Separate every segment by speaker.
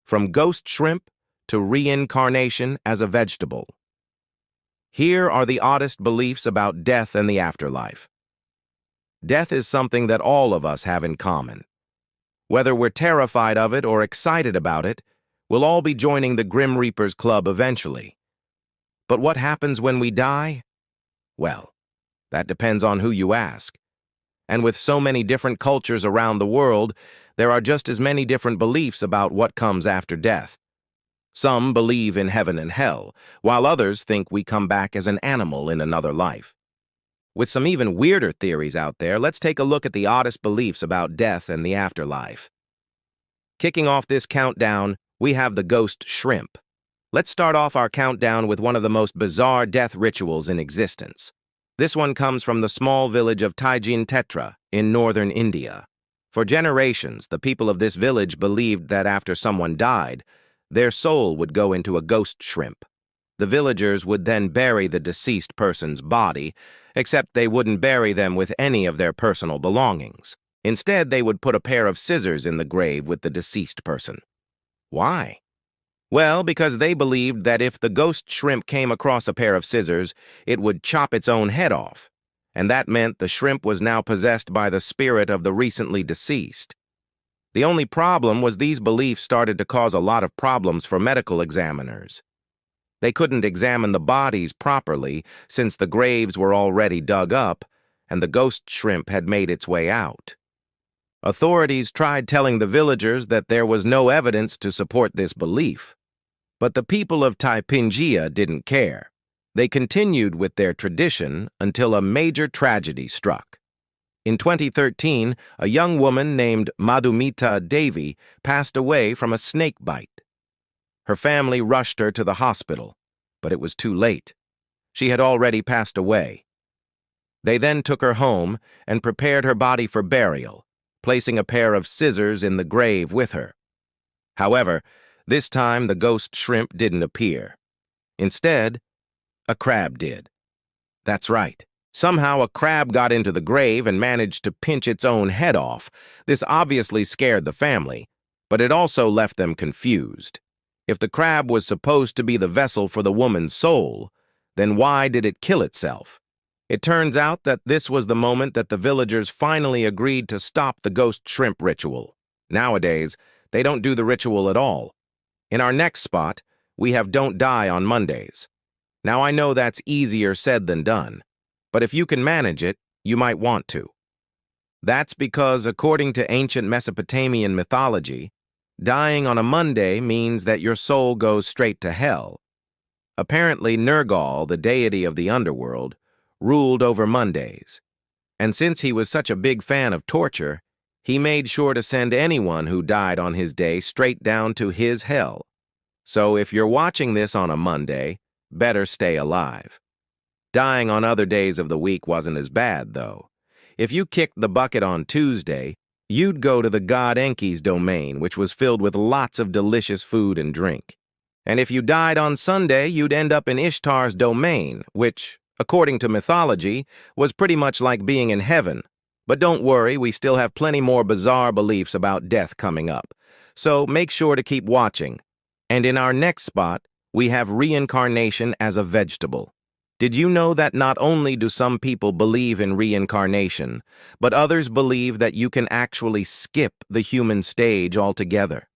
Speaker 1: from ghost shrimp to reincarnation as a vegetable. Here are the oddest beliefs about death and the afterlife. Death is something that all of us have in common. Whether we're terrified of it or excited about it, we'll all be joining the Grim Reaper's Club eventually. But what happens when we die? Well, that depends on who you ask. And with so many different cultures around the world, there are just as many different beliefs about what comes after death. Some believe in heaven and hell, while others think we come back as an animal in another life. With some even weirder theories out there, let's take a look at the oddest beliefs about death and the afterlife. Kicking off this countdown, we have the ghost shrimp. Let's start off our countdown with one of the most bizarre death rituals in existence. This one comes from the small village of Haitian in northern India. For generations, the people of this village believed that after someone died, their soul would go into a ghost shrimp. The villagers would then bury the deceased person's body, except they wouldn't bury them with any of their personal belongings. Instead, they would put a pair of scissors in the grave with the deceased person. Why? Well, because they believed that if the ghost shrimp came across a pair of scissors, it would chop its own head off, and that meant the shrimp was now possessed by the spirit of the recently deceased. The only problem was these beliefs started to cause a lot of problems for medical examiners. They couldn't examine the bodies properly since the graves were already dug up and the ghost shrimp had made its way out. Authorities tried telling the villagers that there was no evidence to support this belief. But the people of Taipingia didn't care. They continued with their tradition until a major tragedy struck. In 2013, a young woman named Madhumita Devi passed away from a snake bite. Her family rushed her to the hospital, but it was too late. She had already passed away. They then took her home and prepared her body for burial, placing a pair of scissors in the grave with her. However, this time the ghost shrimp didn't appear. Instead, a crab did. That's right. Somehow a crab got into the grave and managed to pinch its own head off. This obviously scared the family, but it also left them confused. If the crab was supposed to be the vessel for the woman's soul, then why did it kill itself? It turns out that this was the moment that the villagers finally agreed to stop the ghost shrimp ritual. Nowadays, they don't do the ritual at all. In our next spot, we have Don't Die on Mondays. Now I know that's easier said than done, but if you can manage it, you might want to. That's because, according to ancient Mesopotamian mythology, dying on a Monday means that your soul goes straight to hell. Apparently, Nergal, the deity of the underworld, ruled over Mondays. And since he was such a big fan of torture, he made sure to send anyone who died on his day straight down to his hell. So if you're watching this on a Monday, better stay alive. Dying on other days of the week wasn't as bad, though. If you kicked the bucket on Tuesday, you'd go to the god Enki's domain, which was filled with lots of delicious food and drink. And if you died on Sunday, you'd end up in Ishtar's domain, which, according to mythology, was pretty much like being in heaven. But don't worry, we still have plenty more bizarre beliefs about death coming up. So make sure to keep watching. And in our next spot, we have reincarnation as a vegetable. Did you know that not only do some people believe in reincarnation, but others believe that you can actually skip the human stage altogether?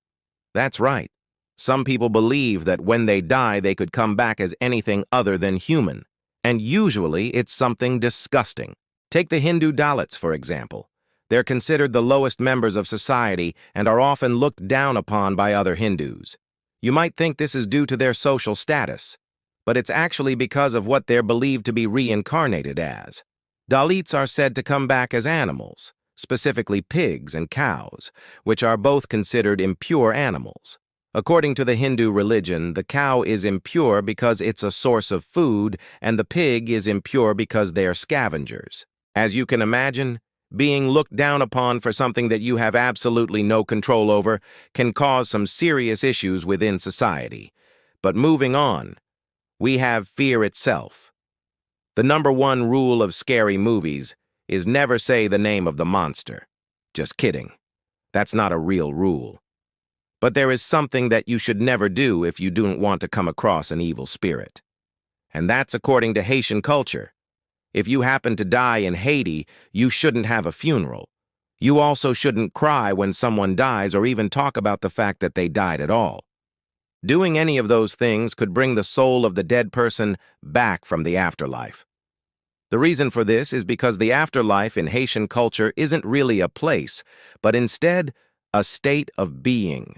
Speaker 1: That's right. Some people believe that when they die, they could come back as anything other than human. And usually, it's something disgusting. Take the Hindu Dalits, for example. They're considered the lowest members of society and are often looked down upon by other Hindus. You might think this is due to their social status, but it's actually because of what they're believed to be reincarnated as. Dalits are said to come back as animals, specifically pigs and cows, which are both considered impure animals. According to the Hindu religion, the cow is impure because it's a source of food, and the pig is impure because they are scavengers. As you can imagine, being looked down upon for something that you have absolutely no control over can cause some serious issues within society. But moving on, we have fear itself. The #1 rule of scary movies is never say the name of the monster. Just kidding. That's not a real rule. But there is something that you should never do if you don't want to come across an evil spirit. And that's according to Haitian culture. If you happen to die in Haiti, you shouldn't have a funeral. You also shouldn't cry when someone dies or even talk about the fact that they died at all. Doing any of those things could bring the soul of the dead person back from the afterlife. The reason for this is because the afterlife in Haitian culture isn't really a place, but instead a state of being.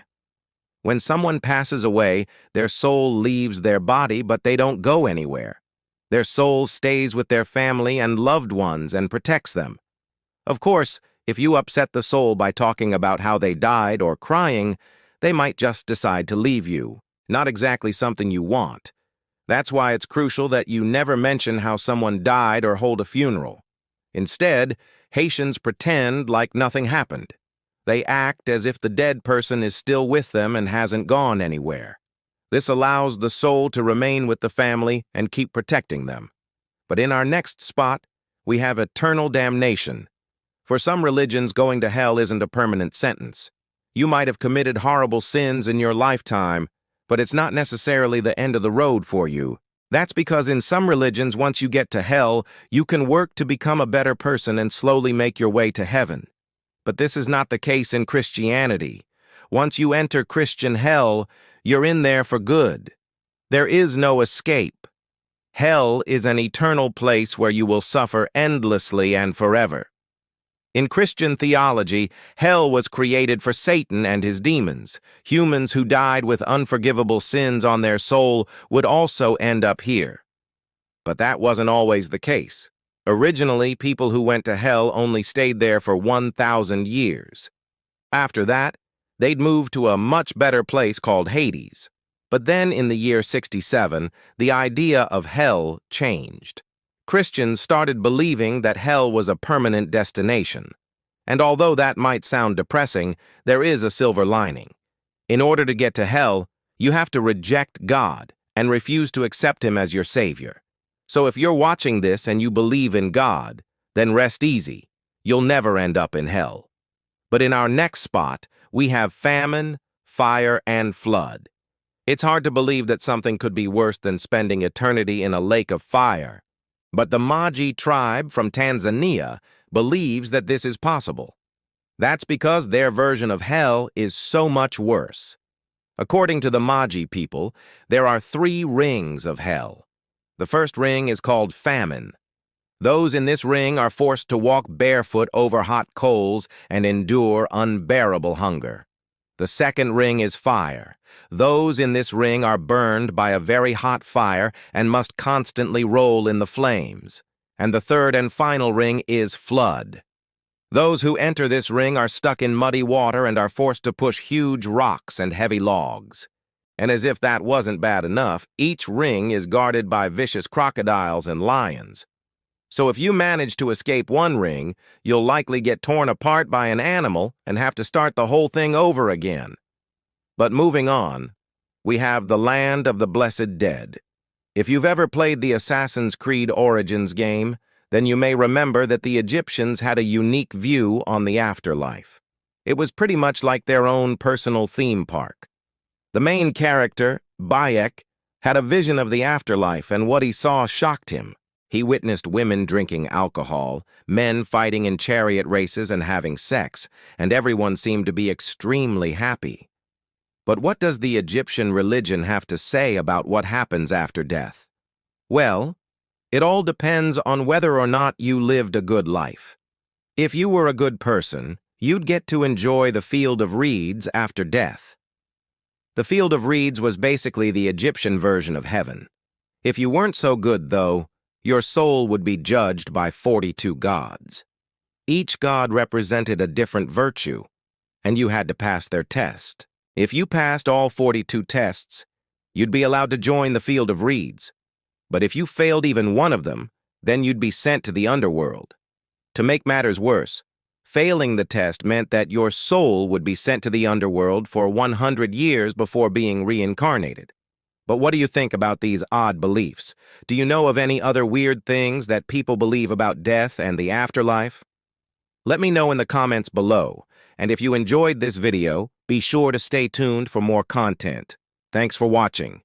Speaker 1: When someone passes away, their soul leaves their body, but they don't go anywhere. Their soul stays with their family and loved ones and protects them. Of course, if you upset the soul by talking about how they died or crying, they might just decide to leave you. Not exactly something you want. That's why it's crucial that you never mention how someone died or hold a funeral. Instead, Haitians pretend like nothing happened. They act as if the dead person is still with them and hasn't gone anywhere. This allows the soul to remain with the family and keep protecting them. But in our next spot, we have eternal damnation. For some religions, going to hell isn't a permanent sentence. You might have committed horrible sins in your lifetime, but it's not necessarily the end of the road for you. That's because in some religions, once you get to hell, you can work to become a better person and slowly make your way to heaven. But this is not the case in Christianity. Once you enter Christian hell, you're in there for good. There is no escape. Hell is an eternal place where you will suffer endlessly and forever. In Christian theology, hell was created for Satan and his demons. Humans who died with unforgivable sins on their soul would also end up here. But that wasn't always the case. Originally, people who went to hell only stayed there for 1,000 years. After that, they'd move to a much better place called Hades. But then in the year 67, the idea of hell changed. Christians started believing that hell was a permanent destination. And although that might sound depressing, there is a silver lining. In order to get to hell, you have to reject God and refuse to accept Him as your Savior. So if you're watching this and you believe in God, then rest easy. You'll never end up in hell. But in our next spot, we have famine, fire, and flood. It's hard to believe that something could be worse than spending eternity in a lake of fire. But the Maji tribe from Tanzania believes that this is possible. That's because their version of hell is so much worse. According to the Maji people, there are 3 rings of hell. The first ring is called famine. Those in this ring are forced to walk barefoot over hot coals and endure unbearable hunger. The second ring is fire. Those in this ring are burned by a very hot fire and must constantly roll in the flames. And the third and final ring is flood. Those who enter this ring are stuck in muddy water and are forced to push huge rocks and heavy logs. And as if that wasn't bad enough, each ring is guarded by vicious crocodiles and lions. So if you manage to escape one ring, you'll likely get torn apart by an animal and have to start the whole thing over again. But moving on, we have the land of the blessed dead. If you've ever played the Assassin's Creed Origins game, then you may remember that the Egyptians had a unique view on the afterlife. It was pretty much like their own personal theme park. The main character, Bayek, had a vision of the afterlife, and what he saw shocked him. He witnessed women drinking alcohol, men fighting in chariot races and having sex, and everyone seemed to be extremely happy. But what does the Egyptian religion have to say about what happens after death? Well, it all depends on whether or not you lived a good life. If you were a good person, you'd get to enjoy the field of reeds after death. The field of reeds was basically the Egyptian version of heaven. If you weren't so good, though, your soul would be judged by 42 gods. Each god represented a different virtue, and you had to pass their test. If you passed all 42 tests, you'd be allowed to join the field of reeds. But if you failed even one of them, then you'd be sent to the underworld. To make matters worse, failing the test meant that your soul would be sent to the underworld for 100 years before being reincarnated. But what do you think about these odd beliefs? Do you know of any other weird things that people believe about death and the afterlife? Let me know in the comments below, And if you enjoyed this video, be sure to stay tuned for more content. Thanks for watching.